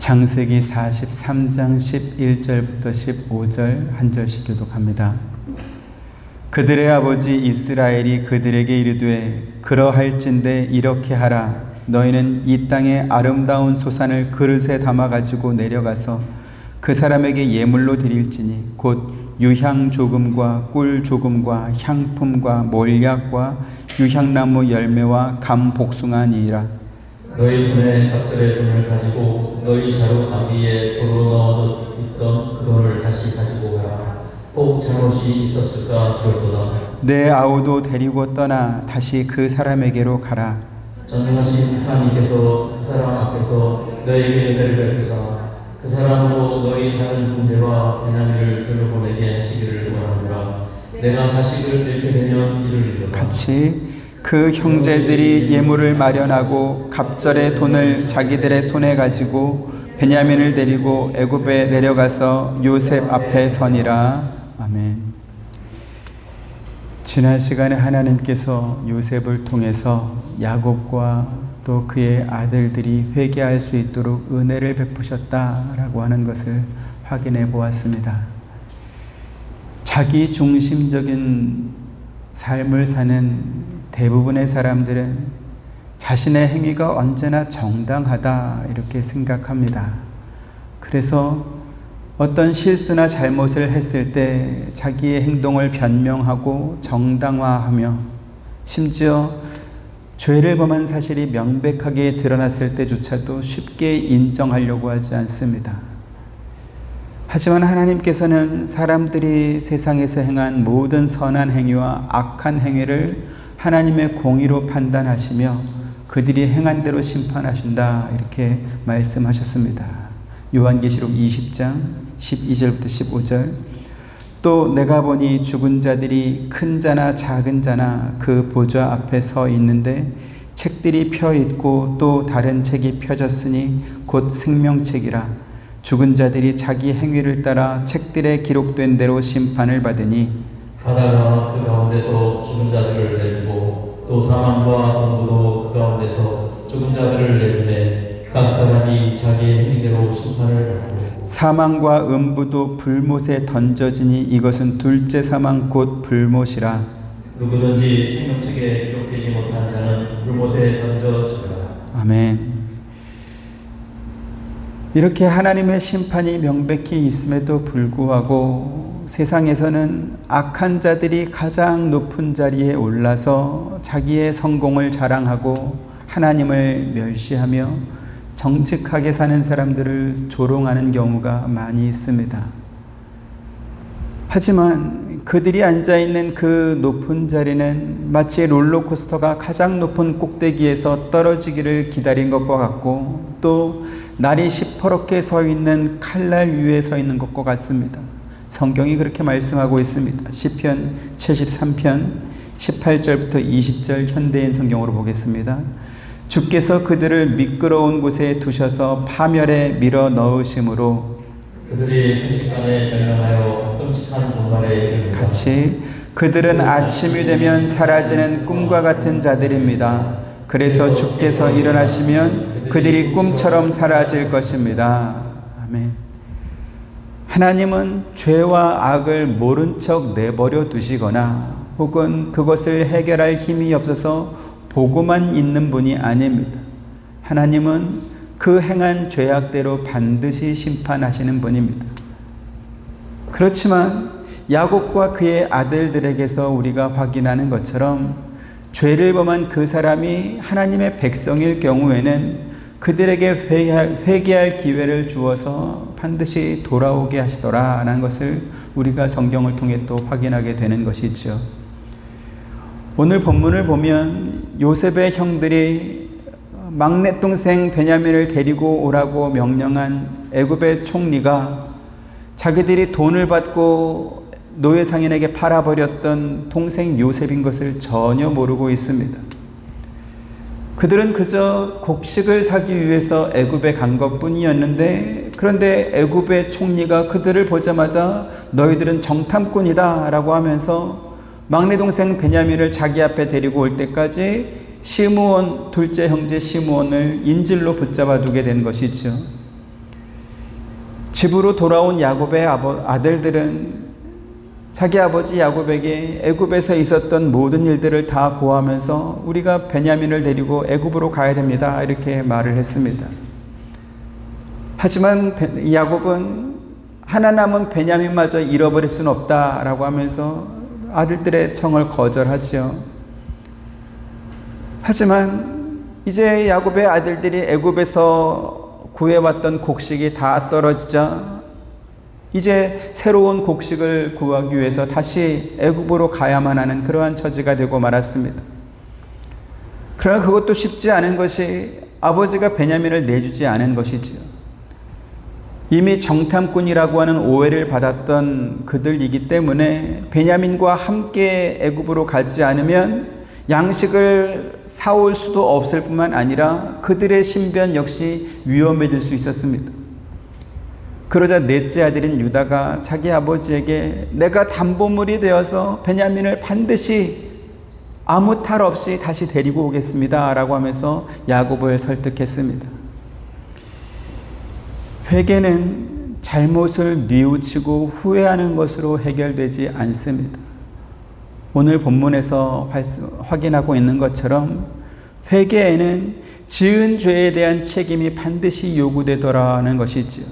창세기 43장 11절부터 15절 한 절씩 교독합니다. 그들의 아버지 이스라엘이 그들에게 이르되 그러할진대 이렇게 하라. 너희는 이 땅의 아름다운 소산을 그릇에 담아 가지고 내려가서 그 사람에게 예물로 드릴지니 곧 유향 조금과 꿀 조금과 향품과 몰약과 유향나무 열매와 감 복숭아니라. 너희 손에 갑절의 돈을 가지고 너희 자루 가비에 도로 넣어져 있던 그 돈을 다시 가지고 가라. 꼭 잘못이 있었을까 그럴도다. 내 아우도 데리고 떠나 다시 그 사람에게로 가라. 전능하신 하나님께서 그 사람 앞에서 너에게 은혜를 베푸사 그 사람으로 너희 다른 형제와 베냐민을 돌려보내게 하시기를 원하노라. 내가 자식을 잃게 되면 이를 같이 그 형제들이 예물을 마련하고 갑절의 돈을 자기들의 손에 가지고 베냐민을 데리고 애굽에 내려가서 요셉 앞에 서니라. 아멘. 지난 시간에 하나님께서 요셉을 통해서 야곱과 또 그의 아들들이 회개할 수 있도록 은혜를 베푸셨다라고 하는 것을 확인해 보았습니다. 자기 중심적인 삶을 사는 대부분의 사람들은 자신의 행위가 언제나 정당하다 이렇게 생각합니다. 그래서 어떤 실수나 잘못을 했을 때 자기의 행동을 변명하고 정당화하며 심지어 죄를 범한 사실이 명백하게 드러났을 때조차도 쉽게 인정하려고 하지 않습니다. 하지만 하나님께서는 사람들이 세상에서 행한 모든 선한 행위와 악한 행위를 하나님의 공의로 판단하시며 그들이 행한 대로 심판하신다 이렇게 말씀하셨습니다. 요한계시록 20장 12절부터 15절. 또 내가 보니 죽은 자들이 큰 자나 작은 자나 그 보좌 앞에 서 있는데 책들이 펴 있고 또 다른 책이 펴졌으니 곧 생명책이라. 죽은 자들이 자기 행위를 따라 책들에 기록된 대로 심판을 받으니 바다가 그 가운데서 죽은 자들을 내주고 또 사망과 음부도 그 가운데서 죽은 자들을 내주매 각 사람이 자기의 행위대로 심판을 받고 사망과 음부도 불못에 던져지니 이것은 둘째 사망 곧 불못이라. 누구든지 생명책에 기록되지 못한 자는 불못에 던져지리라. 아멘. 이렇게 하나님의 심판이 명백히 있음에도 불구하고 세상에서는 악한 자들이 가장 높은 자리에 올라서 자기의 성공을 자랑하고 하나님을 멸시하며 정직하게 사는 사람들을 조롱하는 경우가 많이 있습니다. 하지만 그들이 앉아있는 그 높은 자리는 마치 롤러코스터가 가장 높은 꼭대기에서 떨어지기를 기다린 것과 같고 또 날이 시퍼렇게 서 있는 칼날 위에 서 있는 것과 같습니다. 성경이 그렇게 말씀하고 있습니다. 시편 73편 18절부터 20절 현대인 성경으로 보겠습니다. 주께서 그들을 미끄러운 곳에 두셔서 파멸에 밀어 넣으심으로 그들이 순식간에 멸망하여 끔찍한 종말에 이르리라. 같이 그들은 아침이 되면 사라지는 꿈과 같은 자들입니다. 그래서 주께서 일어나시면 그들이 꿈처럼 사라질 것입니다. 아멘. 하나님은 죄와 악을 모른 척 내버려 두시거나 혹은 그것을 해결할 힘이 없어서 보고만 있는 분이 아닙니다. 하나님은 그 행한 죄악대로 반드시 심판하시는 분입니다. 그렇지만 야곱과 그의 아들들에게서 우리가 확인하는 것처럼 죄를 범한 그 사람이 하나님의 백성일 경우에는 그들에게 회개할 기회를 주어서 반드시 돌아오게 하시더라라는 것을 우리가 성경을 통해 또 확인하게 되는 것이죠. 오늘 본문을 보면 요셉의 형들이 막내 동생 베냐민을 데리고 오라고 명령한 애굽의 총리가 자기들이 돈을 받고 노예상인에게 팔아버렸던 동생 요셉인 것을 전혀 모르고 있습니다. 그들은 그저 곡식을 사기 위해서 애굽에 간 것뿐이었는데 그런데 애굽의 총리가 그들을 보자마자 너희들은 정탐꾼이다 라고 하면서 막내 동생 베냐민을 자기 앞에 데리고 올 때까지 시므온 둘째 형제 시므온을 인질로 붙잡아 두게 된 것이죠. 집으로 돌아온 야곱의 아들들은 자기 아버지 야곱에게 애굽에서 있었던 모든 일들을 다 고하면서 우리가 베냐민을 데리고 애굽으로 가야 됩니다, 이렇게 말을 했습니다. 하지만 야곱은 하나 남은 베냐민마저 잃어버릴 수는 없다라고 하면서 아들들의 청을 거절하지요. 하지만 이제 야곱의 아들들이 애굽에서 구해왔던 곡식이 다 떨어지자 이제 새로운 곡식을 구하기 위해서 다시 애굽으로 가야만 하는 그러한 처지가 되고 말았습니다. 그러나 그것도 쉽지 않은 것이 아버지가 베냐민을 내주지 않은 것이지요. 이미 정탐꾼이라고 하는 오해를 받았던 그들이기 때문에 베냐민과 함께 애굽으로 가지 않으면 양식을 사올 수도 없을 뿐만 아니라 그들의 신변 역시 위험해질 수 있었습니다. 그러자 넷째 아들인 유다가 자기 아버지에게 내가 담보물이 되어서 베냐민을 반드시 아무 탈 없이 다시 데리고 오겠습니다 라고 하면서 야곱을 설득했습니다. 회개는 잘못을 뉘우치고 후회하는 것으로 해결되지 않습니다. 오늘 본문에서 확인하고 있는 것처럼 회개에는 지은 죄에 대한 책임이 반드시 요구되더라는 것이지요.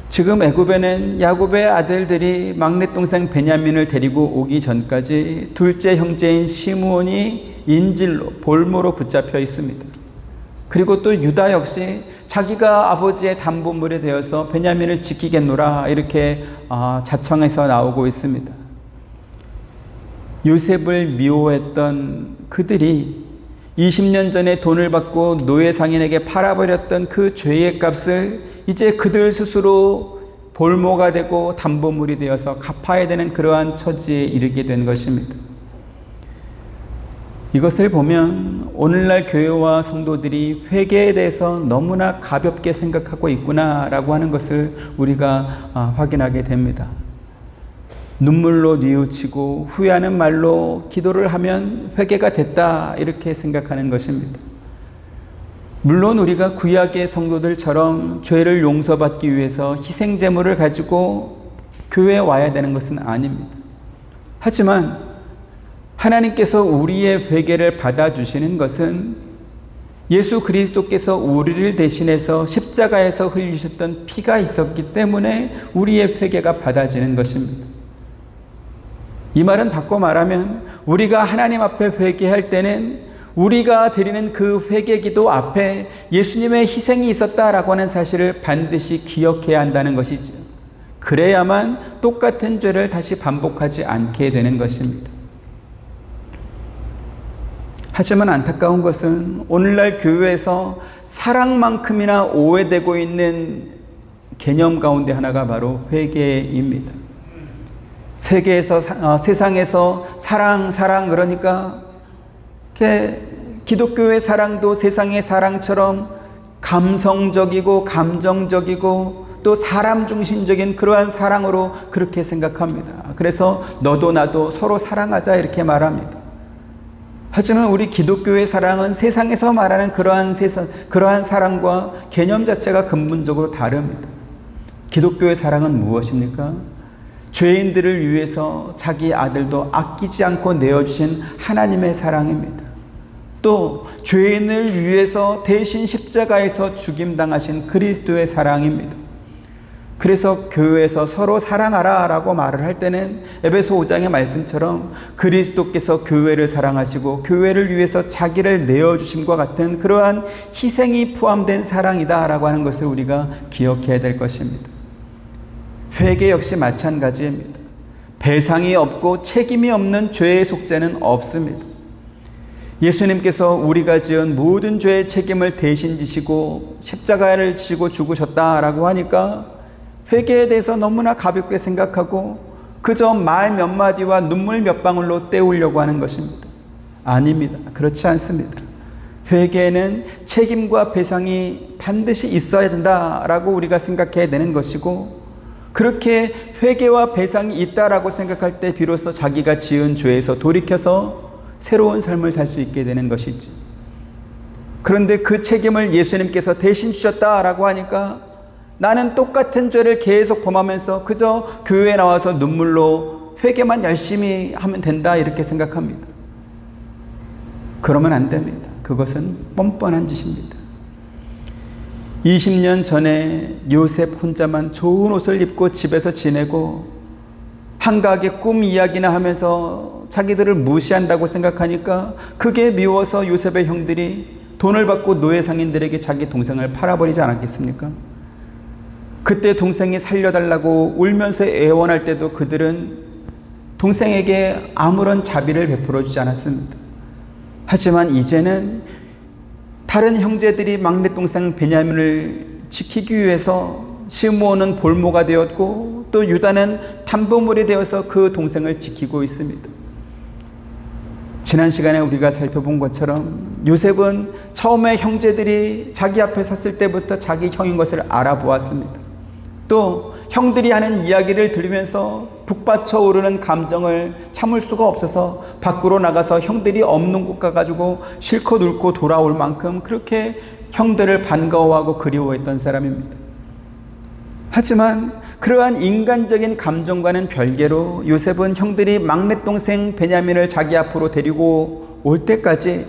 지금 애굽에는 야곱의 아들들이 막내 동생 베냐민을 데리고 오기 전까지 둘째 형제인 시므온이 인질로 볼모로 붙잡혀 있습니다. 그리고 또 유다 역시 자기가 아버지의 담보물이 되어서 베냐민을 지키겠노라 이렇게 자청해서 나오고 있습니다. 요셉을 미워했던 그들이 20년 전에 돈을 받고 노예 상인에게 팔아버렸던 그 죄의 값을 이제 그들 스스로 볼모가 되고 담보물이 되어서 갚아야 되는 그러한 처지에 이르게 된 것입니다. 이것을 보면 오늘날 교회와 성도들이 회개에 대해서 너무나 가볍게 생각하고 있구나라고 하는 것을 우리가 확인하게 됩니다. 눈물로 뉘우치고 후회하는 말로 기도를 하면 회개가 됐다 이렇게 생각하는 것입니다. 물론 우리가 구약의 성도들처럼 죄를 용서받기 위해서 희생제물을 가지고 교회에 와야 되는 것은 아닙니다. 하지만 하나님께서 우리의 회개를 받아주시는 것은 예수 그리스도께서 우리를 대신해서 십자가에서 흘리셨던 피가 있었기 때문에 우리의 회개가 받아지는 것입니다. 이 말은 바꿔 말하면 우리가 하나님 앞에 회개할 때는 우리가 드리는 그 회개기도 앞에 예수님의 희생이 있었다라고 하는 사실을 반드시 기억해야 한다는 것이죠. 그래야만 똑같은 죄를 다시 반복하지 않게 되는 것입니다. 하지만 안타까운 것은 오늘날 교회에서 사랑만큼이나 오해되고 있는 개념 가운데 하나가 바로 회개입니다. 세상에서 사랑 그러니까 기독교의 사랑도 세상의 사랑처럼 감성적이고 감정적이고 또 사람 중심적인 그러한 사랑으로 그렇게 생각합니다. 그래서 너도 나도 서로 사랑하자 이렇게 말합니다. 하지만 우리 기독교의 사랑은 세상에서 말하는 그러한 사랑과 개념 자체가 근본적으로 다릅니다. 기독교의 사랑은 무엇입니까? 죄인들을 위해서 자기 아들도 아끼지 않고 내어주신 하나님의 사랑입니다. 또 죄인을 위해서 대신 십자가에서 죽임당하신 그리스도의 사랑입니다. 그래서 교회에서 서로 사랑하라 라고 말을 할 때는 에베소 5장의 말씀처럼 그리스도께서 교회를 사랑하시고 교회를 위해서 자기를 내어주심과 같은 그러한 희생이 포함된 사랑이다 라고 하는 것을 우리가 기억해야 될 것입니다. 회개 역시 마찬가지입니다. 배상이 없고 책임이 없는 죄의 속죄는 없습니다. 예수님께서 우리가 지은 모든 죄의 책임을 대신 지시고 십자가를 지시고 죽으셨다라고 하니까 회개에 대해서 너무나 가볍게 생각하고 그저 말 몇 마디와 눈물 몇 방울로 때우려고 하는 것입니다. 아닙니다. 그렇지 않습니다. 회개에는 책임과 배상이 반드시 있어야 된다라고 우리가 생각해야 되는 것이고 그렇게 회개와 배상이 있다라고 생각할 때 비로소 자기가 지은 죄에서 돌이켜서 새로운 삶을 살 수 있게 되는 것이지. 그런데 그 책임을 예수님께서 대신 주셨다라고 하니까 나는 똑같은 죄를 계속 범하면서 그저 교회에 나와서 눈물로 회개만 열심히 하면 된다 이렇게 생각합니다. 그러면 안 됩니다. 그것은 뻔뻔한 짓입니다. 20년 전에 요셉 혼자만 좋은 옷을 입고 집에서 지내고 한가하게 꿈 이야기나 하면서 자기들을 무시한다고 생각하니까 그게 미워서 요셉의 형들이 돈을 받고 노예 상인들에게 자기 동생을 팔아버리지 않았겠습니까? 그때 동생이 살려달라고 울면서 애원할 때도 그들은 동생에게 아무런 자비를 베풀어 주지 않았습니다. 하지만 이제는 다른 형제들이 막내 동생 베냐민을 지키기 위해서 시므온은 볼모가 되었고 또 유다는 담보물이 되어서 그 동생을 지키고 있습니다. 지난 시간에 우리가 살펴본 것처럼 요셉은 처음에 형제들이 자기 앞에 섰을 때부터 자기 형인 것을 알아보았습니다. 또 형들이 하는 이야기를 들으면서 북받쳐 오르는 감정을 참을 수가 없어서 밖으로 나가서 형들이 없는 곳 가가지고 실컷 울고 돌아올 만큼 그렇게 형들을 반가워하고 그리워했던 사람입니다. 하지만 그러한 인간적인 감정과는 별개로 요셉은 형들이 막내 동생 베냐민을 자기 앞으로 데리고 올 때까지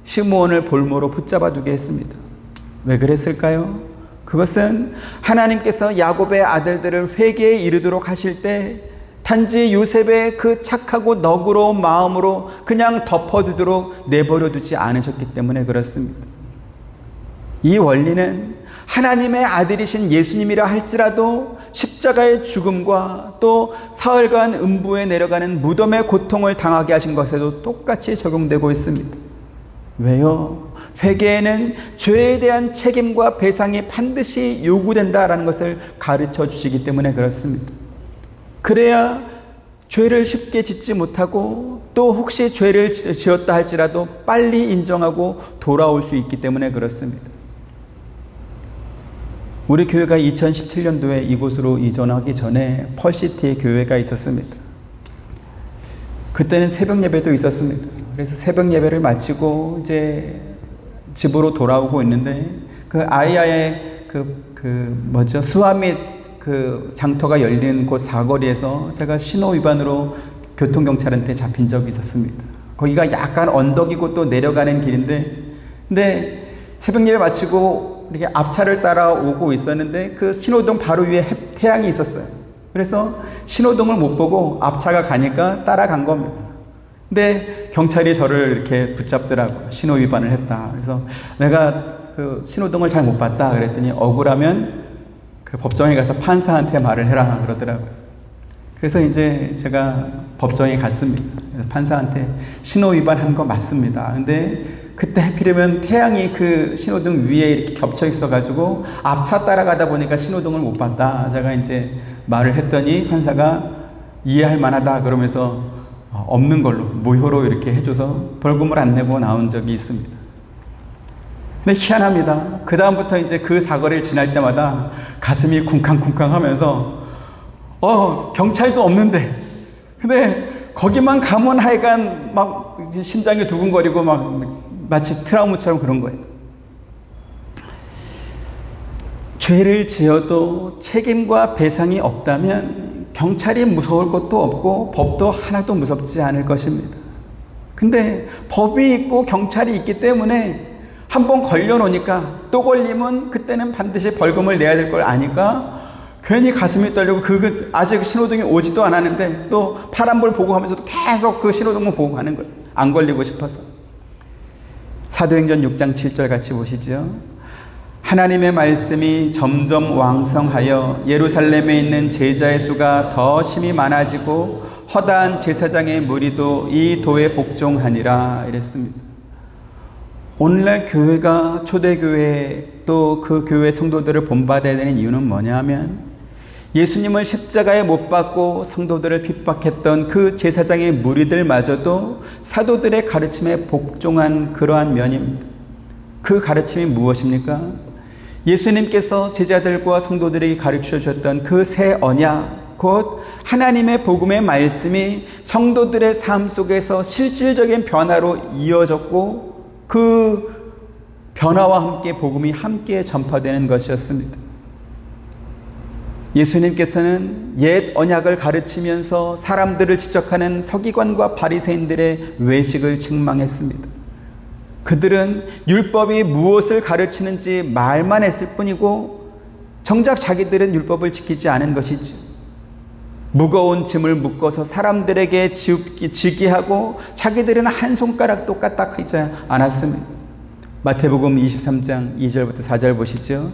시므온을 볼모로 붙잡아 두게 했습니다. 왜 그랬을까요? 그것은 하나님께서 야곱의 아들들을 회개에 이르도록 하실 때 단지 요셉의 그 착하고 너그러운 마음으로 그냥 덮어두도록 내버려 두지 않으셨기 때문에 그렇습니다. 이 원리는 하나님의 아들이신 예수님이라 할지라도 십자가의 죽음과 또 사흘간 음부에 내려가는 무덤의 고통을 당하게 하신 것에도 똑같이 적용되고 있습니다. 왜요? 회개에는 죄에 대한 책임과 배상이 반드시 요구된다라는 것을 가르쳐 주시기 때문에 그렇습니다. 그래야 죄를 쉽게 짓지 못하고 또 혹시 죄를 지었다 할지라도 빨리 인정하고 돌아올 수 있기 때문에 그렇습니다. 우리 교회가 2017년도에 이곳으로 이전하기 전에 펄시티에 교회가 있었습니다. 그때는 새벽 예배도 있었습니다. 그래서 새벽 예배를 마치고 이제 집으로 돌아오고 있는데 그 아이야의 수화 및 그 장터가 열린 곳 사거리에서 제가 신호 위반으로 교통경찰한테 잡힌 적이 있었습니다. 거기가 약간 언덕이고 또 내려가는 길인데 근데 새벽 예배 마치고 이렇게 앞차를 따라오고 있었는데 그 신호등 바로 위에 태양이 있었어요. 그래서 신호등을 못 보고 앞차가 가니까 따라간 겁니다. 근데 경찰이 저를 이렇게 붙잡더라고요. 신호 위반을 했다. 그래서 내가 그 신호등을 잘 못 봤다 그랬더니 억울하면 그 법정에 가서 판사한테 말을 해라 그러더라고요. 그래서 이제 제가 법정에 갔습니다. 판사한테 신호 위반한 거 맞습니다. 근데 그때 하필이면 태양이 그 신호등 위에 이렇게 겹쳐 있어가지고 앞차 따라가다 보니까 신호등을 못 봤다. 제가 이제 말을 했더니 판사가 이해할 만하다 그러면서 없는 걸로 무효로 이렇게 해줘서 벌금을 안 내고 나온 적이 있습니다. 근데 희한합니다. 그 다음부터 이제 그 사거리를 지날 때마다 가슴이 쿵쾅쿵쾅 하면서 경찰도 없는데 근데 거기만 가면 하여간 막 심장이 두근거리고 막 마치 트라우마처럼 그런 거예요. 죄를 지어도 책임과 배상이 없다면 경찰이 무서울 것도 없고 법도 하나도 무섭지 않을 것입니다. 근데 법이 있고 경찰이 있기 때문에 한번 걸려놓으니까 또 걸리면 그때는 반드시 벌금을 내야 될 걸 아니까 괜히 가슴이 떨리고 아직 신호등이 오지도 않았는데 또 파란불 보고 하면서도 계속 그 신호등만 보고 가는 거예요. 안 걸리고 싶어서. 사도행전 6장 7절 같이 보시죠. 하나님의 말씀이 점점 왕성하여 예루살렘에 있는 제자의 수가 더 심히 많아지고 허다한 제사장의 무리도 이 도에 복종하니라 이랬습니다. 오늘날 교회가 초대교회 또 그 교회 성도들을 본받아야 되는 이유는 뭐냐면 예수님을 십자가에 못 박고 성도들을 핍박했던 그 제사장의 무리들마저도 사도들의 가르침에 복종한 그러한 면입니다. 그 가르침이 무엇입니까? 예수님께서 제자들과 성도들에게 가르쳐 주셨던 그 새 언약, 곧 하나님의 복음의 말씀이 성도들의 삶 속에서 실질적인 변화로 이어졌고 그 변화와 함께 복음이 함께 전파되는 것이었습니다. 예수님께서는 옛 언약을 가르치면서 사람들을 지적하는 서기관과 바리새인들의 외식을 책망했습니다. 그들은 율법이 무엇을 가르치는지 말만 했을 뿐이고 정작 자기들은 율법을 지키지 않은 것이지. 무거운 짐을 묶어서 사람들에게 지게 하고 자기들은 한 손가락도 까딱하지 않았습니다. 마태복음 23장 2절부터 4절 보시죠.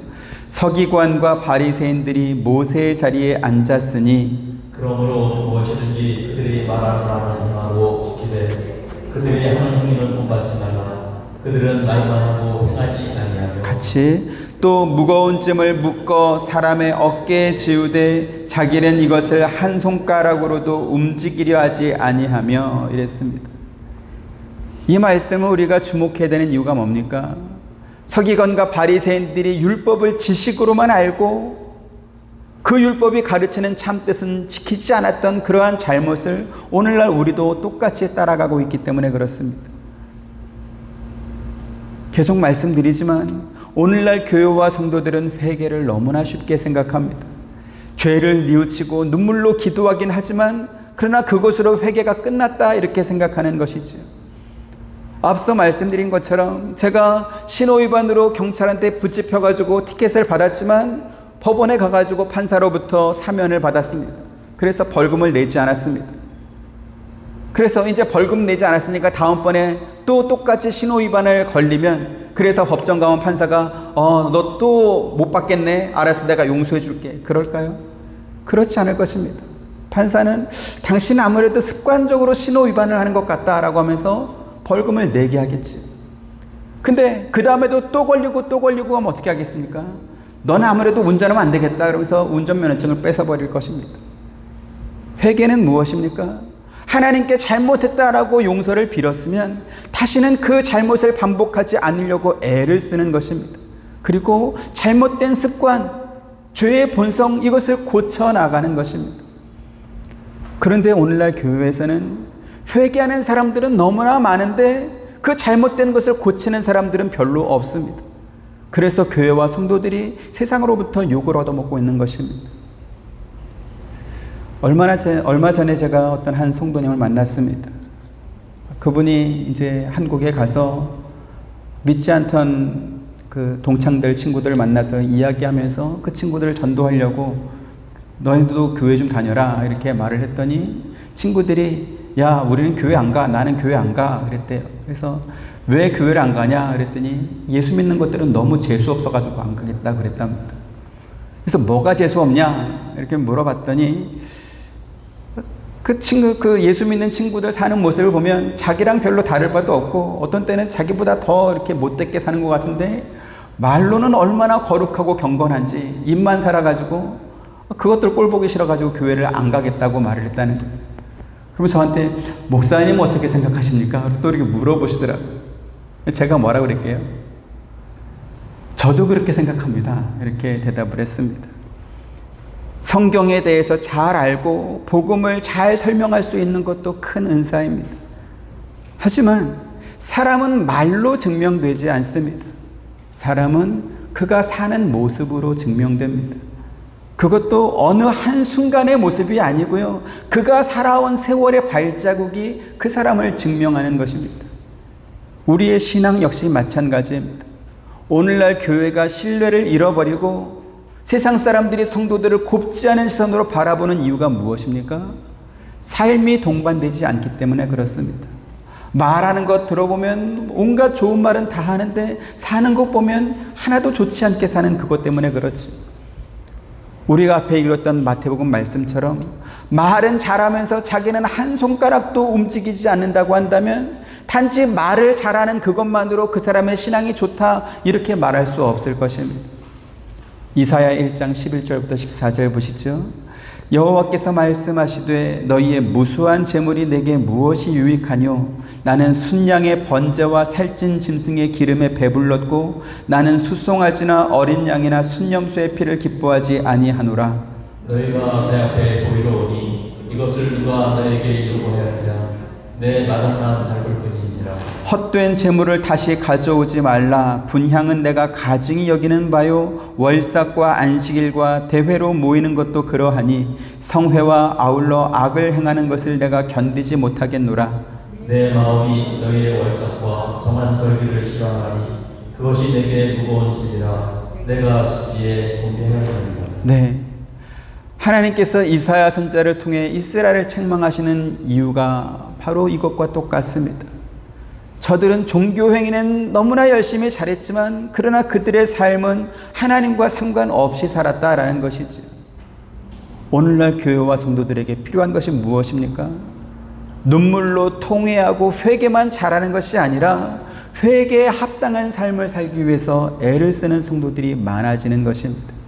서기관과 바리새인들이 모세의 자리에 앉았으니 그러므로 무엇이든지 그들이 말하는 말은 행하고 지키되 그들이 하는 행위는 본받지 말라. 그들은 말만 하고 행하지 아니하며 같이 또 무거운 짐을 묶어 사람의 어깨에 지우되 자기는 이것을 한 손가락으로도 움직이려 하지 아니하며 이랬습니다. 이 말씀을 우리가 주목해야 되는 이유가 뭡니까? 서기관과 바리새인들이 율법을 지식으로만 알고 그 율법이 가르치는 참뜻은 지키지 않았던 그러한 잘못을 오늘날 우리도 똑같이 따라가고 있기 때문에 그렇습니다. 계속 말씀드리지만 오늘날 교회와 성도들은 회개를 너무나 쉽게 생각합니다. 죄를 뉘우치고 눈물로 기도하긴 하지만 그러나 그것으로 회개가 끝났다 이렇게 생각하는 것이죠. 앞서 말씀드린 것처럼 제가 신호위반으로 경찰한테 붙잡혀가지고 티켓을 받았지만 법원에 가가지고 판사로부터 사면을 받았습니다. 그래서 벌금을 내지 않았습니다. 그래서 이제 벌금 내지 않았으니까 다음번에 또 똑같이 신호위반을 걸리면 그래서 법정 가면 판사가 너 또 못 받겠네. 알았어, 내가 용서해 줄게. 그럴까요? 그렇지 않을 것입니다. 판사는 당신은 아무래도 습관적으로 신호위반을 하는 것 같다라고 하면서 벌금을 내게 하겠지. 근데 그 다음에도 또 걸리고 또 걸리고 하면 어떻게 하겠습니까? 너는 아무래도 운전하면 안 되겠다 그러면서 운전면허증을 뺏어버릴 것입니다. 회개는 무엇입니까? 하나님께 잘못했다라고 용서를 빌었으면 다시는 그 잘못을 반복하지 않으려고 애를 쓰는 것입니다. 그리고 잘못된 습관, 죄의 본성 이것을 고쳐나가는 것입니다. 그런데 오늘날 교회에서는 회개하는 사람들은 너무나 많은데 그 잘못된 것을 고치는 사람들은 별로 없습니다. 그래서 교회와 성도들이 세상으로부터 욕을 얻어먹고 있는 것입니다. 얼마 전에 제가 어떤 한 성도님을 만났습니다. 그분이 이제 한국에 가서 믿지 않던 그 동창들 친구들 만나서 이야기하면서 그 친구들을 전도하려고 너희도 교회 좀 다녀라 이렇게 말을 했더니 친구들이 야 우리는 교회 안 가, 나는 교회 안 가 그랬대요. 그래서 왜 교회를 안 가냐 그랬더니 예수 믿는 것들은 너무 재수 없어가지고 안 가겠다 그랬답니다. 그래서 뭐가 재수 없냐 이렇게 물어봤더니 그 예수 믿는 친구들 사는 모습을 보면 자기랑 별로 다를 바도 없고 어떤 때는 자기보다 더 이렇게 못됐게 사는 것 같은데 말로는 얼마나 거룩하고 경건한지 입만 살아가지고 그것들 꼴 보기 싫어가지고 교회를 안 가겠다고 말을 했다는 거예요. 그러면 저한테 목사님은 어떻게 생각하십니까? 또 이렇게 물어보시더라고요. 제가 뭐라고 그럴게요? 저도 그렇게 생각합니다. 이렇게 대답을 했습니다. 성경에 대해서 잘 알고 복음을 잘 설명할 수 있는 것도 큰 은사입니다. 하지만 사람은 말로 증명되지 않습니다. 사람은 그가 사는 모습으로 증명됩니다. 그것도 어느 한순간의 모습이 아니고요. 그가 살아온 세월의 발자국이 그 사람을 증명하는 것입니다. 우리의 신앙 역시 마찬가지입니다. 오늘날 교회가 신뢰를 잃어버리고 세상 사람들이 성도들을 곱지 않은 시선으로 바라보는 이유가 무엇입니까? 삶이 동반되지 않기 때문에 그렇습니다. 말하는 것 들어보면 온갖 좋은 말은 다 하는데 사는 것 보면 하나도 좋지 않게 사는 그것 때문에 그렇지. 우리가 앞에 읽었던 마태복음 말씀처럼 말은 잘하면서 자기는 한 손가락도 움직이지 않는다고 한다면 단지 말을 잘하는 그것만으로 그 사람의 신앙이 좋다 이렇게 말할 수 없을 것입니다. 이사야 1장 11절부터 14절 보시죠. 여호와께서 말씀하시되 너희의 무수한 재물이 내게 무엇이 유익하뇨? 나는 순양의 번제와 살찐 짐승의 기름에 배불렀고 나는 수송아지나 어린 양이나 순염소의 피를 기뻐하지 아니하노라. 너희가 내 앞에 보이러 오니 이것을 누가 너에게 요구하였느냐? 내 마당만 밟을 뿐이니라. 헛된 재물을 다시 가져오지 말라. 분향은 내가 가증히 여기는 바요. 월삭과 안식일과 대회로 모이는 것도 그러하니 성회와 아울러 악을 행하는 것을 내가 견디지 못하겠노라. 내 마음이 너희의 월삭과 정한 절기를 싫어하니 그것이 내게 무거운 짐이라 내가 지지에 공개하였습니다. 네, 하나님께서 이사야 선지자를 통해 이스라엘을 책망하시는 이유가 바로 이것과 똑같습니다. 저들은 종교 행위는 너무나 열심히 잘했지만 그러나 그들의 삶은 하나님과 상관없이 살았다라는 것이죠. 오늘날 교회와 성도들에게 필요한 것이 무엇입니까? 눈물로 통회하고 회개만 잘하는 것이 아니라 회개에 합당한 삶을 살기 위해서 애를 쓰는 성도들이 많아지는 것입니다.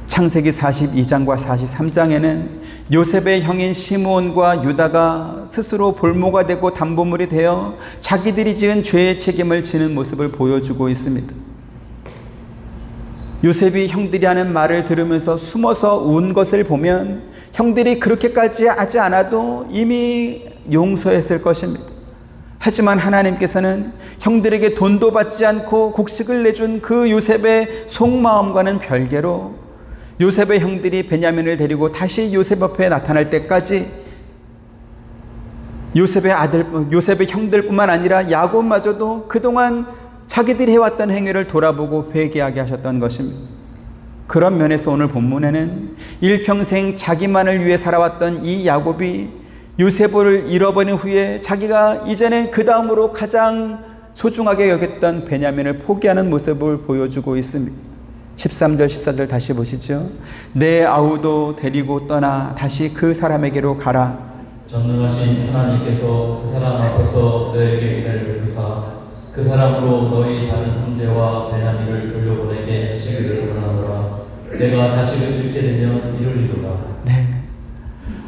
창세기 42장과 43장에는 요셉의 형인 시므온과 유다가 스스로 볼모가 되고 담보물이 되어 자기들이 지은 죄의 책임을 지는 모습을 보여주고 있습니다. 요셉이 형들이 하는 말을 들으면서 숨어서 운 것을 보면 형들이 그렇게까지 하지 않아도 이미 용서했을 것입니다. 하지만 하나님께서는 형들에게 돈도 받지 않고 곡식을 내준 그 요셉의 속마음과는 별개로 요셉의 형들이 베냐민을 데리고 다시 요셉 앞에 나타날 때까지 요셉의 형들뿐만 아니라 야곱마저도 그동안 자기들이 해왔던 행위를 돌아보고 회개하게 하셨던 것입니다. 그런 면에서 오늘 본문에는 일평생 자기만을 위해 살아왔던 이 야곱이 요셉을 잃어버린 후에 자기가 이제는 그 다음으로 가장 소중하게 여겼던 베냐민을 포기하는 모습을 보여주고 있습니다. 13절 14절 다시 보시죠. 내 아우도 데리고 떠나 다시 그 사람에게로 가라. 전능하신 하나님께서 그 사람 앞에서 너에게 은혜를 베푸사 그 사람으로 너희 다른 형제와 베냐민을 돌려보내게 하시기를 원하노라. 내가 자식을 잃게 되면 이루리로다. 네.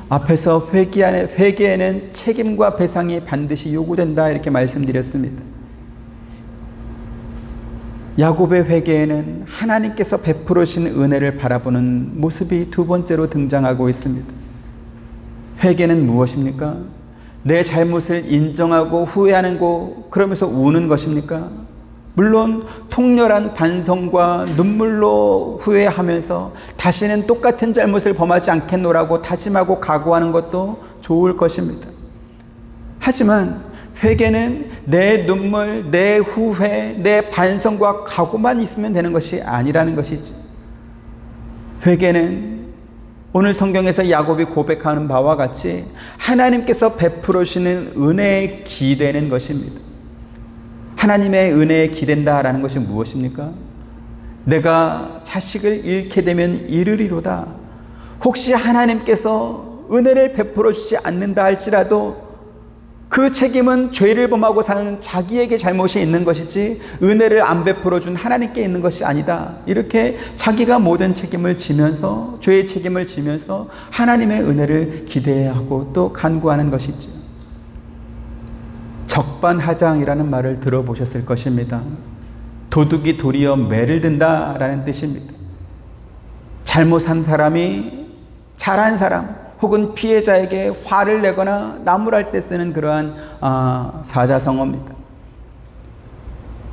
앞에서 회개에는 책임과 배상이 반드시 요구된다 이렇게 말씀드렸습니다. 야곱의 회개에는 하나님께서 베풀으신 은혜를 바라보는 모습이 두 번째로 등장하고 있습니다. 회개는 무엇입니까? 내 잘못을 인정하고 후회하는 거, 그러면서 우는 것입니까? 물론 통렬한 반성과 눈물로 후회하면서 다시는 똑같은 잘못을 범하지 않겠노라고 다짐하고 각오하는 것도 좋을 것입니다. 하지만 회개는 내 눈물, 내 후회, 내 반성과 각오만 있으면 되는 것이 아니라는 것이지. 회개는 오늘 성경에서 야곱이 고백하는 바와 같이 하나님께서 베풀으시는 은혜에 기대는 것입니다. 하나님의 은혜에 기댄다라는 것이 무엇입니까? 내가 자식을 잃게 되면 이르리로다. 혹시 하나님께서 은혜를 베풀어 주지 않는다 할지라도 그 책임은 죄를 범하고 사는 자기에게 잘못이 있는 것이지 은혜를 안 베풀어 준 하나님께 있는 것이 아니다. 이렇게 자기가 모든 책임을 지면서 죄의 책임을 지면서 하나님의 은혜를 기대하고 또 간구하는 것이죠. 적반하장이라는 말을 들어보셨을 것입니다. 도둑이 도리어 매를 든다라는 뜻입니다. 잘못한 사람이 잘한 사람 혹은 피해자에게 화를 내거나 나무랄 때 쓰는 그러한 사자성어입니다.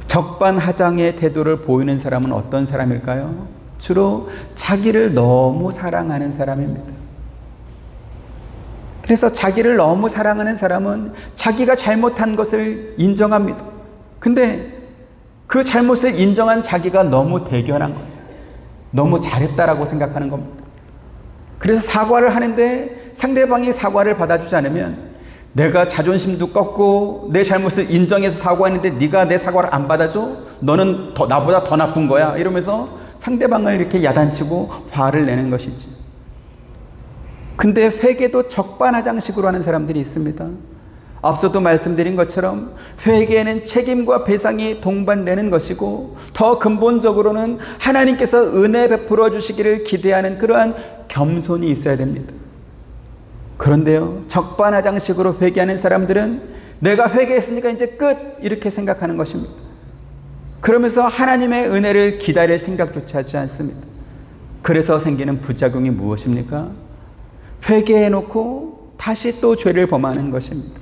적반하장의 태도를 보이는 사람은 어떤 사람일까요? 주로 자기를 너무 사랑하는 사람입니다. 그래서 자기를 너무 사랑하는 사람은 자기가 잘못한 것을 인정합니다. 근데 그 잘못을 인정한 자기가 너무 대견한 거예요. 너무 잘했다라고 생각하는 겁니다. 그래서 사과를 하는데 상대방이 사과를 받아주지 않으면 내가 자존심도 꺾고 내 잘못을 인정해서 사과했는데 네가 내 사과를 안 받아줘? 너는 나보다 더 나쁜 거야. 이러면서 상대방을 이렇게 야단치고 화를 내는 것이지. 근데 회개도 적반하장식으로 하는 사람들이 있습니다. 앞서도 말씀드린 것처럼 회개에는 책임과 배상이 동반되는 것이고 더 근본적으로는 하나님께서 은혜 베풀어 주시기를 기대하는 그러한 겸손이 있어야 됩니다. 그런데요, 적반하장식으로 회개하는 사람들은 내가 회개했으니까 이제 끝 이렇게 생각하는 것입니다. 그러면서 하나님의 은혜를 기다릴 생각조차 하지 않습니다. 그래서 생기는 부작용이 무엇입니까? 회개해놓고 다시 또 죄를 범하는 것입니다.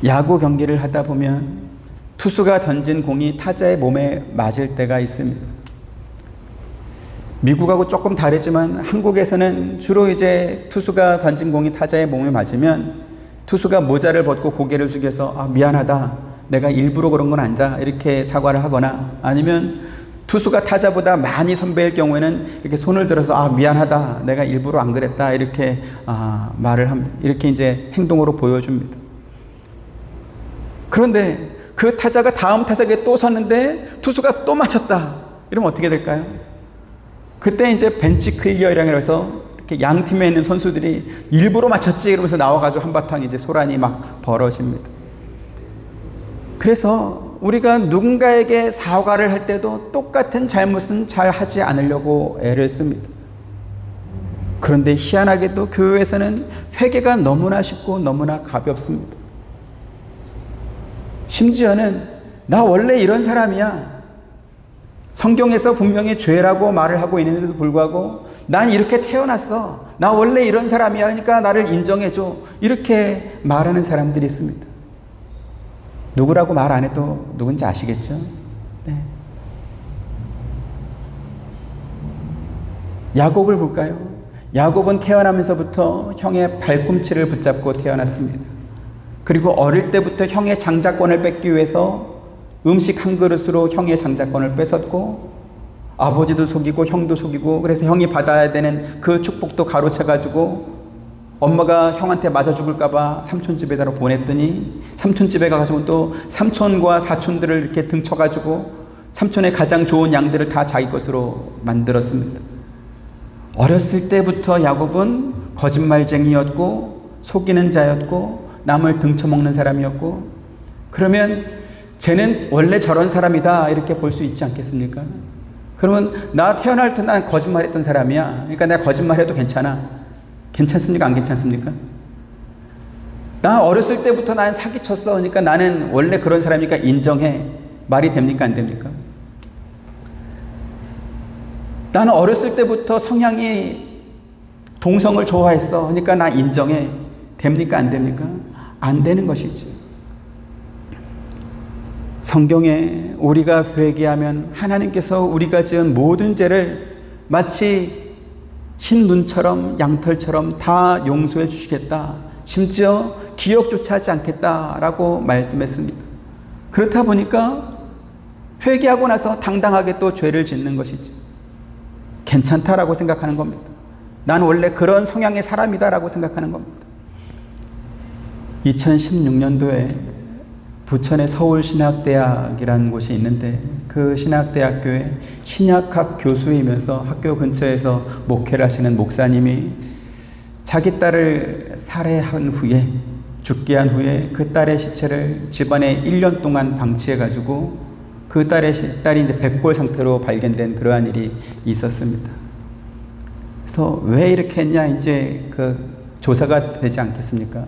야구 경기를 하다 보면 투수가 던진 공이 타자의 몸에 맞을 때가 있습니다. 미국하고 조금 다르지만 한국에서는 주로 이제 투수가 던진 공이 타자의 몸에 맞으면 투수가 모자를 벗고 고개를 숙여서 미안하다, 내가 일부러 그런 건 아니다, 이렇게 사과를 하거나, 아니면 투수가 타자보다 많이 선배일 경우에는 이렇게 손을 들어서 미안하다, 내가 일부러 안 그랬다, 이렇게 말을 합니다. 이렇게 이제 행동으로 보여줍니다. 그런데 그 타자가 다음 타석에 또 섰는데 투수가 또 맞췄다, 이러면 어떻게 될까요? 그때 이제 벤치 클리어링이라고 해서 이렇게 양 팀에 있는 선수들이 일부러 맞췄지 이러면서 나와가지고 한바탕 이제 소란이 막 벌어집니다. 그래서 우리가 누군가에게 사과를 할 때도 똑같은 잘못은 잘 하지 않으려고 애를 씁니다. 그런데 희한하게도 교회에서는 회개가 너무나 쉽고 너무나 가볍습니다. 심지어는 나 원래 이런 사람이야, 성경에서 분명히 죄라고 말을 하고 있는데도 불구하고 난 이렇게 태어났어, 나 원래 이런 사람이야, 그러니까 나를 인정해줘, 이렇게 말하는 사람들이 있습니다. 누구라고 말 안 해도 누군지 아시겠죠? 네. 야곱을 볼까요? 야곱은 태어나면서부터 형의 발꿈치를 붙잡고 태어났습니다. 그리고 어릴 때부터 형의 장자권을 뺏기 위해서 음식 한 그릇으로 형의 장자권을 뺏었고, 아버지도 속이고 형도 속이고, 그래서 형이 받아야 되는 그 축복도 가로채가지고 엄마가 형한테 맞아 죽을까봐 삼촌 집에다 보냈더니 삼촌 집에 가가지고 또 삼촌과 사촌들을 이렇게 등쳐가지고 삼촌의 가장 좋은 양들을 다 자기 것으로 만들었습니다. 어렸을 때부터 야곱은 거짓말쟁이였고 속이는 자였고 남을 등쳐먹는 사람이었고, 그러면 쟤는 원래 저런 사람이다 이렇게 볼 수 있지 않겠습니까? 그러면 나 태어날 때 난 거짓말했던 사람이야, 그러니까 내가 거짓말해도 괜찮아. 괜찮습니까? 안 괜찮습니까? 나 어렸을 때부터 난 사기쳤어, 그러니까 나는 원래 그런 사람이니까 인정해. 말이 됩니까? 안 됩니까? 나는 어렸을 때부터 성향이 동성을 좋아했어, 그러니까 나 인정해. 됩니까? 안 됩니까? 안 되는 것이지. 성경에 우리가 회개하면 하나님께서 우리가 지은 모든 죄를 마치 흰 눈처럼 양털처럼 다 용서해 주시겠다, 심지어 기억조차 하지 않겠다라고 말씀했습니다. 그렇다 보니까 회개하고 나서 당당하게 또 죄를 짓는 것이지, 괜찮다라고 생각하는 겁니다. 난 원래 그런 성향의 사람이다라고 생각하는 겁니다. 2016년도에 부천의 서울신학대학이라는 곳이 있는데 그 신학대학교에 신약학 교수이면서 학교 근처에서 목회를 하시는 목사님이 자기 딸을 살해한 후에, 죽게 한 후에 그 딸의 시체를 집안에 1년 동안 방치해가지고 그 딸이 이제 백골 상태로 발견된 그러한 일이 있었습니다. 그래서 왜 이렇게 했냐, 이제 그 조사가 되지 않겠습니까?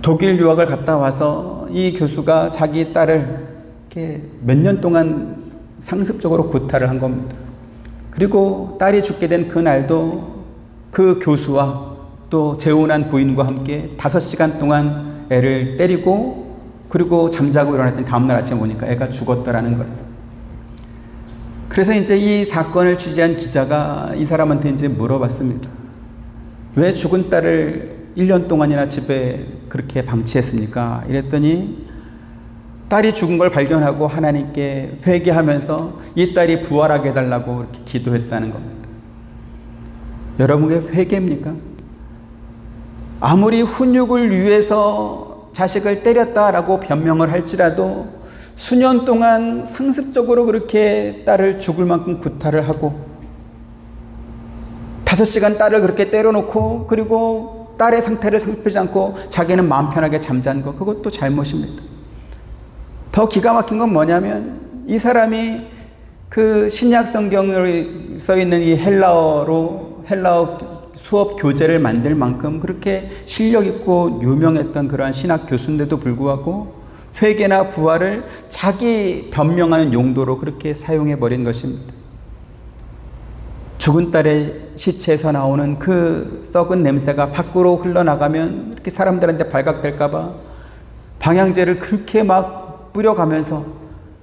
독일 유학을 갔다 와서 이 교수가 자기 딸을 이렇게 몇 년 동안 상습적으로 구타를 한 겁니다. 그리고 딸이 죽게 된 그날도 그 교수와 또 재혼한 부인과 함께 5시간 동안 애를 때리고, 그리고 잠자고 일어났더니 다음날 아침에 오니까 애가 죽었다라는 거예요. 그래서 이제 이 사건을 취재한 기자가 이 사람한테 이제 물어봤습니다. 왜 죽은 딸을 1년 동안이나 집에 그렇게 방치했습니까? 이랬더니 딸이 죽은 걸 발견하고 하나님께 회개하면서 이 딸이 부활하게 해달라고 이렇게 기도했다는 겁니다. 여러분의 회개입니까? 아무리 훈육을 위해서 자식을 때렸다라고 변명을 할지라도 수년 동안 상습적으로 그렇게 딸을 죽을 만큼 구타를 하고 5시간 딸을 그렇게 때려놓고, 그리고 딸의 상태를 살피지 않고 자기는 마음 편하게 잠잔 것, 그것도 잘못입니다. 더 기가 막힌 건 뭐냐면 이 사람이 그 신약 성경에 써 있는 이 헬라어 수업 교재를 만들 만큼 그렇게 실력 있고 유명했던 그러한 신학 교수인데도 불구하고 회개나 부활을 자기 변명하는 용도로 그렇게 사용해 버린 것입니다. 죽은 딸의 시체에서 나오는 그 썩은 냄새가 밖으로 흘러나가면 이렇게 사람들한테 발각될까봐 방향제를 그렇게 막 뿌려가면서,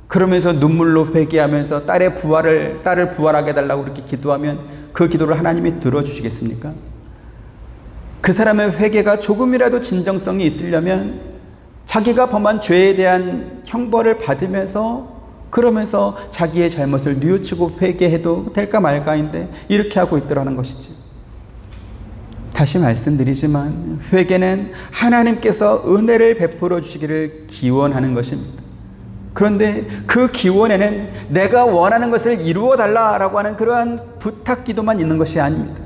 그러면서 눈물로 회개하면서 딸을 부활하게 해달라고 그렇게 기도하면 그 기도를 하나님이 들어주시겠습니까? 그 사람의 회개가 조금이라도 진정성이 있으려면 자기가 범한 죄에 대한 형벌을 받으면서, 그러면서 자기의 잘못을 뉘우치고 회개해도 될까 말까인데 이렇게 하고 있더라는 것이지. 다시 말씀드리지만 회개는 하나님께서 은혜를 베풀어 주시기를 기원하는 것입니다. 그런데 그 기원에는 내가 원하는 것을 이루어 달라라고 하는 그러한 부탁 기도만 있는 것이 아닙니다.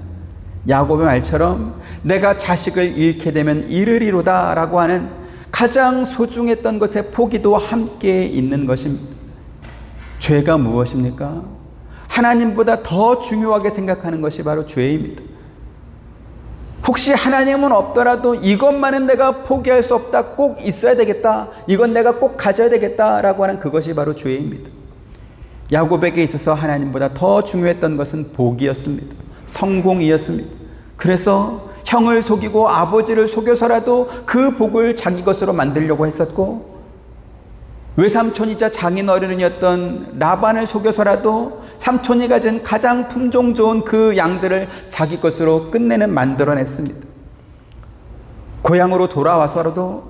야곱의 말처럼 내가 자식을 잃게 되면 잃으리로다 라고 하는 가장 소중했던 것의 포기도 함께 있는 것입니다. 죄가 무엇입니까? 하나님보다 더 중요하게 생각하는 것이 바로 죄입니다. 혹시 하나님은 없더라도 이것만은 내가 포기할 수 없다, 꼭 있어야 되겠다, 이건 내가 꼭 가져야 되겠다라고 하는 그것이 바로 죄입니다. 야곱에게 있어서 하나님보다 더 중요했던 것은 복이었습니다. 성공이었습니다. 그래서 형을 속이고 아버지를 속여서라도 그 복을 자기 것으로 만들려고 했었고, 외삼촌이자 장인어른이었던 라반을 속여서라도 삼촌이 가진 가장 품종 좋은 그 양들을 자기 것으로 끝내는 만들어냈습니다. 고향으로 돌아와서라도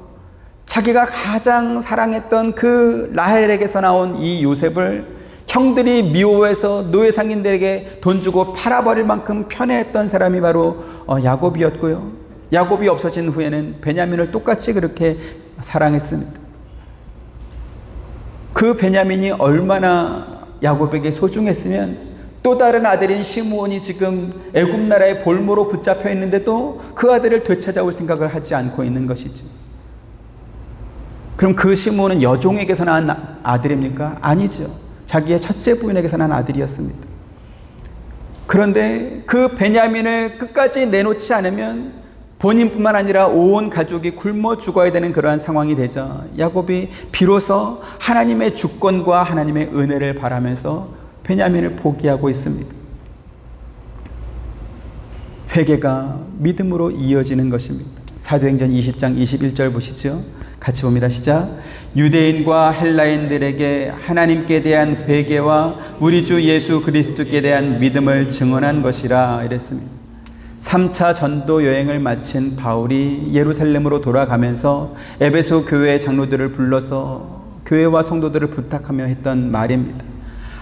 자기가 가장 사랑했던 그 라헬에게서 나온 이 요셉을 형들이 미워해서 노예상인들에게 돈 주고 팔아버릴 만큼 편애했던 사람이 바로 야곱이었고요. 야곱이 없어진 후에는 베냐민을 똑같이 그렇게 사랑했습니다. 그 베냐민이 얼마나 야곱에게 소중했으면 또 다른 아들인 시므온이 지금 애굽 나라의 볼모로 붙잡혀 있는데도 그 아들을 되찾아올 생각을 하지 않고 있는 것이지. 그럼 그 시므온은 여종에게서 낳은 아들입니까? 아니죠. 자기의 첫째 부인에게서 난 아들이었습니다. 그런데 그 베냐민을 끝까지 내놓지 않으면 본인뿐만 아니라 온 가족이 굶어 죽어야 되는 그러한 상황이 되자 야곱이 비로소 하나님의 주권과 하나님의 은혜를 바라면서 베냐민을 포기하고 있습니다. 회개가 믿음으로 이어지는 것입니다. 사도행전 20장 21절 보시죠. 같이 봅니다. 시작. 유대인과 헬라인들에게 하나님께 대한 회개와 우리 주 예수 그리스도께 대한 믿음을 증언한 것이라 이랬습니다. 3차 전도 여행을 마친 바울이 예루살렘으로 돌아가면서 에베소 교회 장로들을 불러서 교회와 성도들을 부탁하며 했던 말입니다.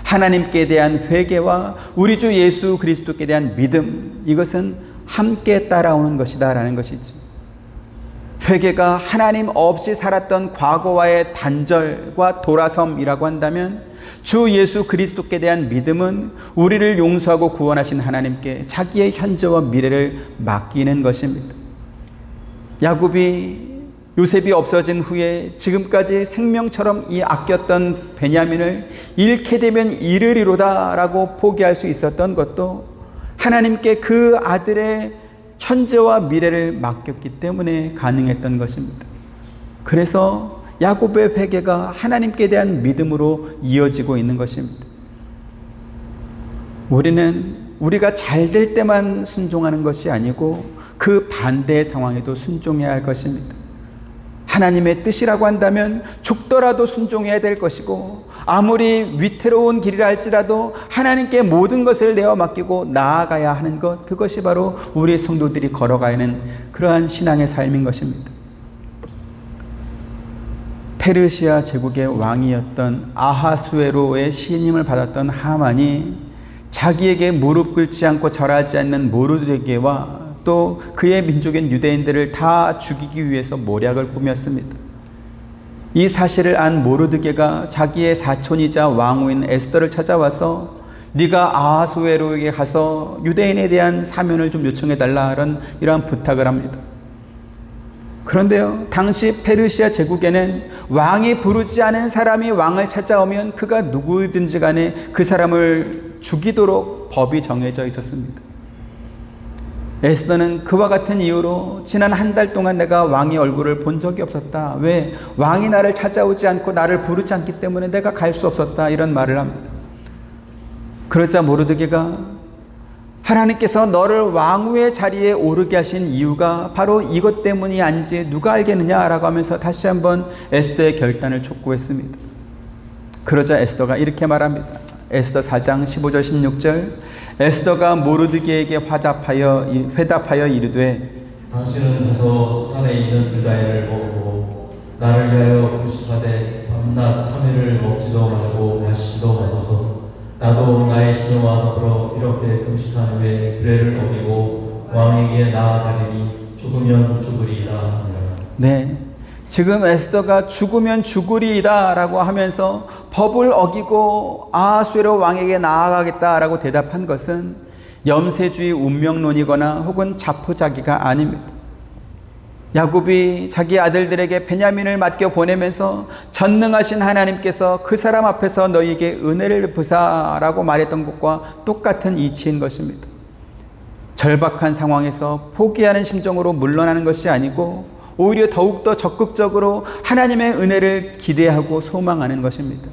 하나님께 대한 회개와 우리 주 예수 그리스도께 대한 믿음, 이것은 함께 따라오는 것이다 라는 것이죠. 회개가 하나님 없이 살았던 과거와의 단절과 돌아섬이라고 한다면 주 예수 그리스도께 대한 믿음은 우리를 용서하고 구원하신 하나님께 자기의 현재와 미래를 맡기는 것입니다. 야곱이 요셉이 없어진 후에 지금까지 생명처럼 이 아꼈던 베냐민을 잃게 되면 잃으리로다 라고 포기할 수 있었던 것도 하나님께 그 아들의 현재와 미래를 맡겼기 때문에 가능했던 것입니다. 그래서 야곱의 회개가 하나님께 대한 믿음으로 이어지고 있는 것입니다. 우리는 우리가 잘 될 때만 순종하는 것이 아니고 그 반대의 상황에도 순종해야 할 것입니다. 하나님의 뜻이라고 한다면 죽더라도 순종해야 될 것이고, 아무리 위태로운 길이라 할지라도 하나님께 모든 것을 내어 맡기고 나아가야 하는 것, 그것이 바로 우리 성도들이 걸어가야 하는 그러한 신앙의 삶인 것입니다. 페르시아 제국의 왕이었던 아하수에로의 시임을 받았던 하만이 자기에게 무릎 꿇지 않고 절하지 않는 모르드게와 또 그의 민족인 유대인들을 다 죽이기 위해서 모략을 꾸몄습니다. 이 사실을 안 모르드게가 자기의 사촌이자 왕후인 에스더를 찾아와서 네가 아하수에로에게 가서 유대인에 대한 사면을 좀 요청해달라 이러한 부탁을 합니다. 그런데요, 당시 페르시아 제국에는 왕이 부르지 않은 사람이 왕을 찾아오면 그가 누구든지 간에 그 사람을 죽이도록 법이 정해져 있었습니다. 에스더는 그와 같은 이유로 지난 한 달 동안 내가 왕의 얼굴을 본 적이 없었다. 왜? 왕이 나를 찾아오지 않고 나를 부르지 않기 때문에 내가 갈 수 없었다. 이런 말을 합니다. 그러자 모르드게가 하나님께서 너를 왕후의 자리에 오르게 하신 이유가 바로 이것 때문이 아닌지 누가 알겠느냐라고 하면서 다시 한번 에스더의 결단을 촉구했습니다. 그러자 에스더가 이렇게 말합니다. 에스더 4장 15절 16절. 에스더가 모르드게에게 회답하여 이르되 당신은 가서 산에 있는 유다인을 먹고 나를 위하여 금식하되 밤낮 3일을 먹지도 말고 마시지도 마소서. 나도 나의 신녀와 더불어 이렇게 금식한 후에 규례를 어기고 왕에게 나아가리니 죽으면 죽으리이다 하니라. 네, 지금 에스더가 죽으면 죽으리이다 라고 하면서 법을 어기고 아하수에로 왕에게 나아가겠다라고 대답한 것은 염세주의 운명론이거나 혹은 자포자기가 아닙니다. 야곱이 자기 아들들에게 베냐민을 맡겨 보내면서 전능하신 하나님께서 그 사람 앞에서 너희에게 은혜를 베푸사라고 말했던 것과 똑같은 이치인 것입니다. 절박한 상황에서 포기하는 심정으로 물러나는 것이 아니고 오히려 더욱더 적극적으로 하나님의 은혜를 기대하고 소망하는 것입니다.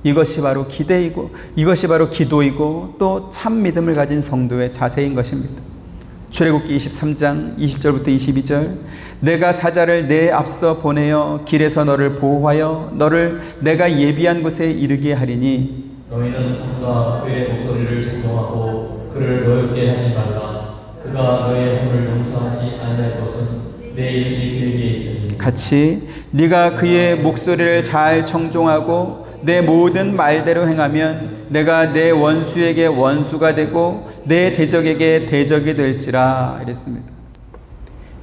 이것이 바로 기대이고 이것이 바로 기도이고 또 참 믿음을 가진 성도의 자세인 것입니다. 출애굽기 23장 20절부터 22절. 내가 사자를 내 앞서 보내어 길에서 너를 보호하여 너를 내가 예비한 곳에 이르게 하리니 너희는 삼가 그의 목소리를 정정하고 그를 노엽게 하지 말라. 그가 너의 허물을 용서하지 않을 것은 내 이름이 그에게 있으니. 같이 네가 그의 목소리를 잘 청종하고 내 모든 말대로 행하면 내가 내 원수에게 원수가 되고 내 대적에게 대적이 될지라 이랬습니다.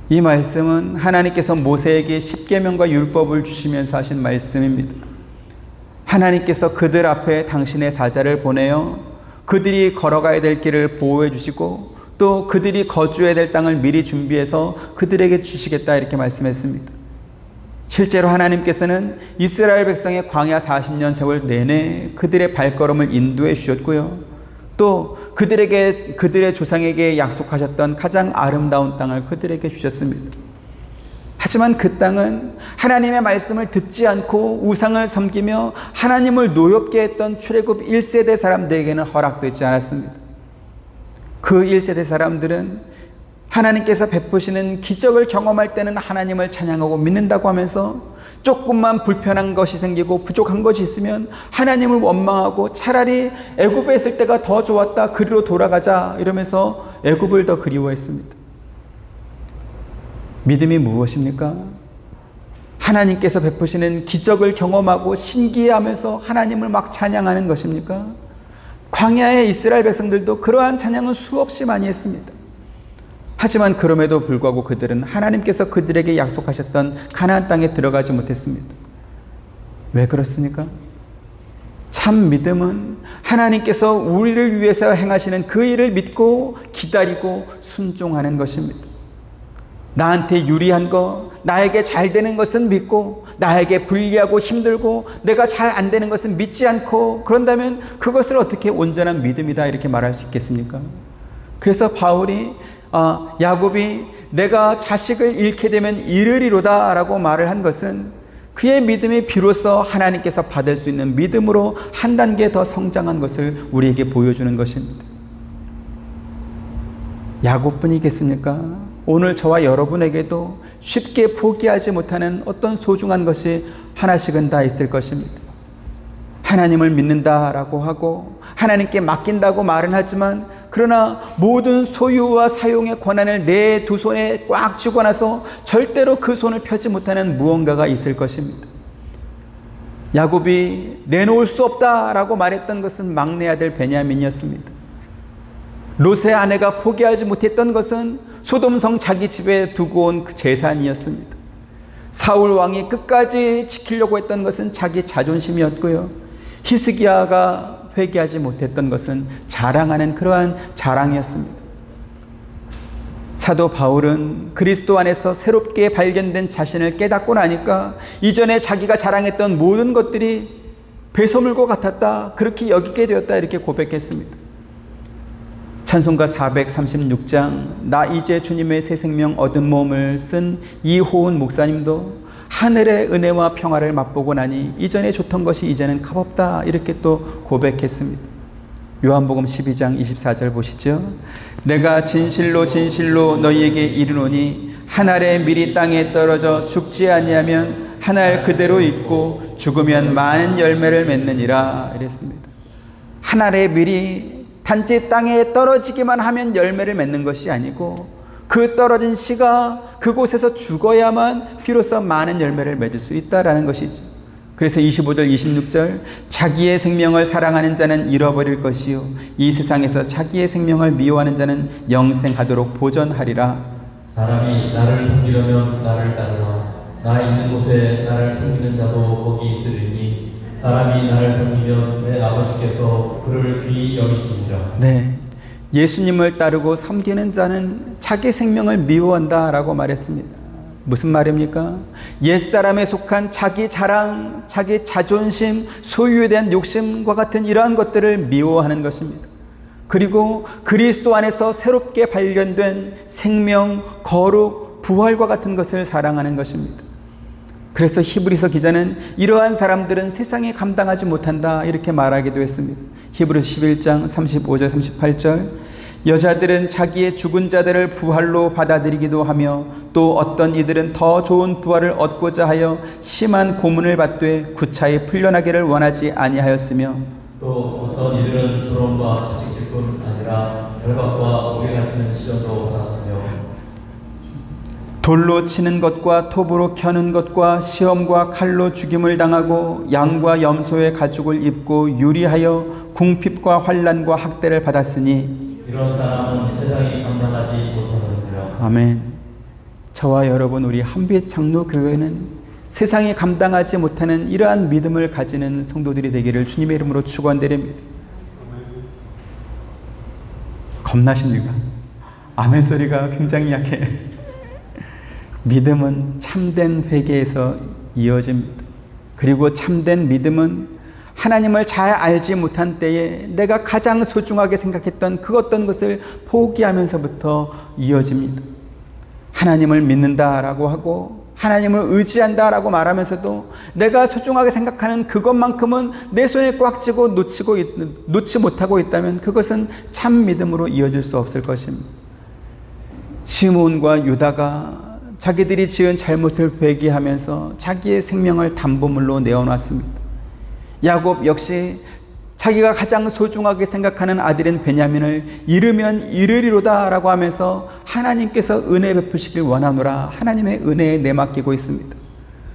이 말씀은 하나님께서 모세에게 십계명과 율법을 주시면서 하신 말씀입니다. 하나님께서 그들 앞에 당신의 사자를 보내어 그들이 걸어가야 될 길을 보호해 주시고 또 그들이 거주해야 될 땅을 미리 준비해서 그들에게 주시겠다 이렇게 말씀했습니다. 실제로 하나님께서는 이스라엘 백성의 광야 40년 세월 내내 그들의 발걸음을 인도해 주셨고요. 또 그들에게 그들의 조상에게 약속하셨던 가장 아름다운 땅을 그들에게 주셨습니다. 하지만 그 땅은 하나님의 말씀을 듣지 않고 우상을 섬기며 하나님을 노엽게 했던 출애굽 1세대 사람들에게는 허락되지 않았습니다. 그 1세대 사람들은 하나님께서 베푸시는 기적을 경험할 때는 하나님을 찬양하고 믿는다고 하면서 조금만 불편한 것이 생기고 부족한 것이 있으면 하나님을 원망하고 차라리 애굽에 있을 때가 더 좋았다, 그리로 돌아가자 이러면서 애굽을 더 그리워했습니다. 믿음이 무엇입니까? 하나님께서 베푸시는 기적을 경험하고 신기해하면서 하나님을 막 찬양하는 것입니까? 광야의 이스라엘 백성들도 그러한 찬양은 수없이 많이 했습니다. 하지만 그럼에도 불구하고 그들은 하나님께서 그들에게 약속하셨던 가나안 땅에 들어가지 못했습니다. 왜 그렇습니까? 참 믿음은 하나님께서 우리를 위해서 행하시는 그 일을 믿고 기다리고 순종하는 것입니다. 나한테 유리한 거, 나에게 잘 되는 것은 믿고 나에게 불리하고 힘들고 내가 잘 안 되는 것은 믿지 않고 그런다면 그것을 어떻게 온전한 믿음이다 이렇게 말할 수 있겠습니까? 그래서 바울이 야곱이 내가 자식을 잃게 되면 잃으리로다 라고 말을 한 것은 그의 믿음이 비로소 하나님께서 받을 수 있는 믿음으로 한 단계 더 성장한 것을 우리에게 보여주는 것입니다. 야곱뿐이겠습니까? 오늘 저와 여러분에게도 쉽게 포기하지 못하는 어떤 소중한 것이 하나씩은 다 있을 것입니다. 하나님을 믿는다라고 하고 하나님께 맡긴다고 말은 하지만 그러나 모든 소유와 사용의 권한을 내 두 손에 꽉 쥐고 나서 절대로 그 손을 펴지 못하는 무언가가 있을 것입니다. 야곱이 내놓을 수 없다라고 말했던 것은 막내 아들 베냐민이었습니다. 롯의 아내가 포기하지 못했던 것은 소돔성 자기 집에 두고 온 그 재산이었습니다. 사울 왕이 끝까지 지키려고 했던 것은 자기 자존심이었고요. 히스기야가 회개하지 못했던 것은 자랑하는 그러한 자랑이었습니다. 사도 바울은 그리스도 안에서 새롭게 발견된 자신을 깨닫고 나니까 이전에 자기가 자랑했던 모든 것들이 배설물과 같았다, 그렇게 여기게 되었다 이렇게 고백했습니다. 찬송가 436장 나 이제 주님의 새 생명 얻은 몸을 쓴 이호은 목사님도 하늘의 은혜와 평화를 맛보고 나니 이전에 좋던 것이 이제는 값없다 이렇게 또 고백했습니다. 요한복음 12장 24절 보시죠. 내가 진실로 진실로 너희에게 이르노니 한 알의 밀이 땅에 떨어져 죽지 아니하면 한 알 그대로 있고 죽으면 많은 열매를 맺느니라 이랬습니다. 한 알의 밀이 단지 땅에 떨어지기만 하면 열매를 맺는 것이 아니고 그 떨어진 씨가 그곳에서 죽어야만 비로소 많은 열매를 맺을 수 있다라는 것이죠. 그래서 25절 26절 자기의 생명을 사랑하는 자는 잃어버릴 것이요 이 세상에서 자기의 생명을 미워하는 자는 영생하도록 보전하리라. 사람이 나를 섬기려면 나를 따르라. 나 있는 곳에 나를 섬기는 자도 거기 있으리니 사람이 나를 섬기면 내 아버지께서 그를 귀히 여기시리라. 네, 예수님을 따르고 섬기는 자는 자기 생명을 미워한다라고 말했습니다. 무슨 말입니까? 옛사람에 속한 자기 자랑, 자기 자존심, 소유에 대한 욕심과 같은 이러한 것들을 미워하는 것입니다. 그리고 그리스도 안에서 새롭게 발견된 생명, 거룩, 부활과 같은 것을 사랑하는 것입니다. 그래서 히브리서 기자는 이러한 사람들은 세상에 감당하지 못한다 이렇게 말하기도 했습니다. 히브리서 11장 35절 38절 여자들은 자기의 죽은 자들을 부활로 받아들이기도 하며 또 어떤 이들은 더 좋은 부활을 얻고자 하여 심한 고문을 받되 구차히 풀려나기를 원하지 아니하였으며 또 어떤 이들은 조롱과 채찍질뿐 아니라 결박과 오래 갇히는 시련도 받았으며 돌로 치는 것과 톱으로 켜는 것과 시험과 칼로 죽임을 당하고 양과 염소의 가죽을 입고 유리하여 궁핍과 환난과 학대를 받았으니 이런 사람은 세상이 감당하지 못하느니라. 아멘. 저와 여러분 우리 한빛 장로교회는 세상이 감당하지 못하는 이러한 믿음을 가지는 성도들이 되기를 주님의 이름으로 축원드립니다. 겁나십니까? 아멘 소리가 굉장히 약해. 믿음은 참된 회개에서 이어집니다. 그리고 참된 믿음은 하나님을 잘 알지 못한 때에 내가 가장 소중하게 생각했던 그 어떤 것을 포기하면서부터 이어집니다. 하나님을 믿는다라고 하고 하나님을 의지한다라고 말하면서도 내가 소중하게 생각하는 그것만큼은 내 손에 꽉 쥐고 놓지 못하고 있다면 그것은 참 믿음으로 이어질 수 없을 것입니다. 시몬과 유다가 자기들이 지은 잘못을 회개하면서 자기의 생명을 담보물로 내어놨습니다. 야곱 역시 자기가 가장 소중하게 생각하는 아들인 베냐민을 잃으면 잃으리로다 라고 하면서 하나님께서 은혜 베푸시길 원하노라 하나님의 은혜에 내맡기고 있습니다.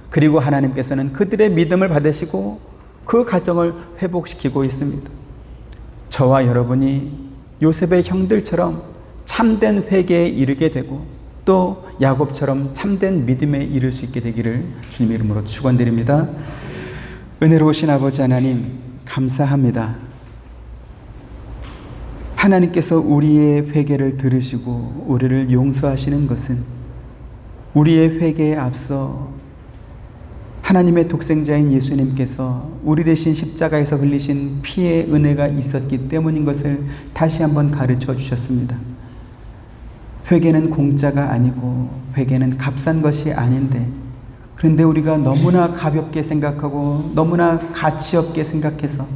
그리고 하나님께서는 그들의 믿음을 받으시고 그 가정을 회복시키고 있습니다. 저와 여러분이 요셉의 형들처럼 참된 회개에 이르게 되고 또 야곱처럼 참된 믿음에 이를 수 있게 되기를 주님의 이름으로 축원드립니다. 은혜로우신 아버지 하나님 감사합니다. 하나님께서 우리의 회개를 들으시고 우리를 용서하시는 것은 우리의 회개에 앞서 하나님의 독생자인 예수님께서 우리 대신 십자가에서 흘리신 피의 은혜가 있었기 때문인 것을 다시 한번 가르쳐 주셨습니다. 회개는 공짜가 아니고 회개는 값싼 것이 아닌데 그런데 우리가 너무나 가볍게 생각하고 너무나 가치 없게 생각해서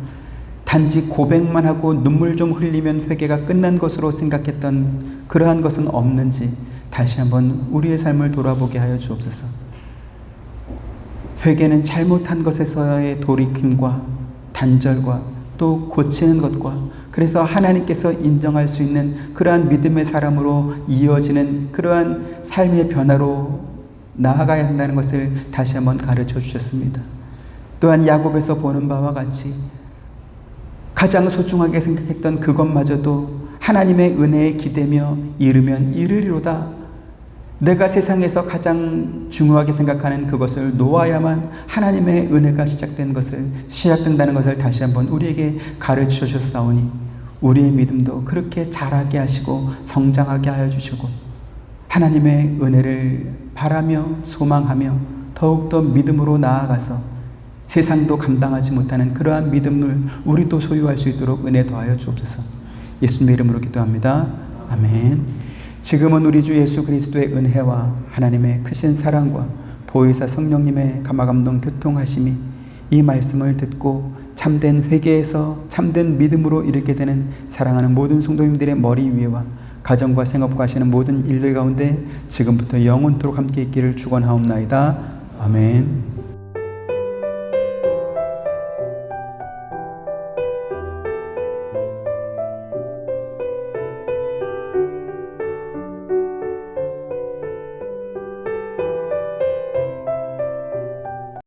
단지 고백만 하고 눈물 좀 흘리면 회개가 끝난 것으로 생각했던 그러한 것은 없는지 다시 한번 우리의 삶을 돌아보게 하여 주옵소서. 회개는 잘못한 것에서의 돌이킴과 단절과 또 고치는 것과 그래서 하나님께서 인정할 수 있는 그러한 믿음의 사람으로 이어지는 그러한 삶의 변화로 나아가야 한다는 것을 다시 한번 가르쳐 주셨습니다. 또한 야곱에서 보는 바와 같이 가장 소중하게 생각했던 그것마저도 하나님의 은혜에 기대며 이르면 이르리로다. 내가 세상에서 가장 중요하게 생각하는 그것을 놓아야만 하나님의 은혜가 시작된다는 것을 다시 한번 우리에게 가르쳐 주셨사오니 우리의 믿음도 그렇게 자라게 하시고 성장하게 하여 주시고 하나님의 은혜를 바라며 소망하며 더욱더 믿음으로 나아가서 세상도 감당하지 못하는 그러한 믿음을 우리도 소유할 수 있도록 은혜 더하여 주옵소서. 예수님의 이름으로 기도합니다. 아멘. 지금은 우리 주 예수 그리스도의 은혜와 하나님의 크신 사랑과 보혜사 성령님의 감화감동 교통하심이 이 말씀을 듣고 참된 회개에서 참된 믿음으로 이르게 되는 사랑하는 모든 성도님들의 머리 위에와 가정과 생업과 하시는 모든 일들 가운데 지금부터 영원토록 함께 있기를 축원하옵나이다. 아멘.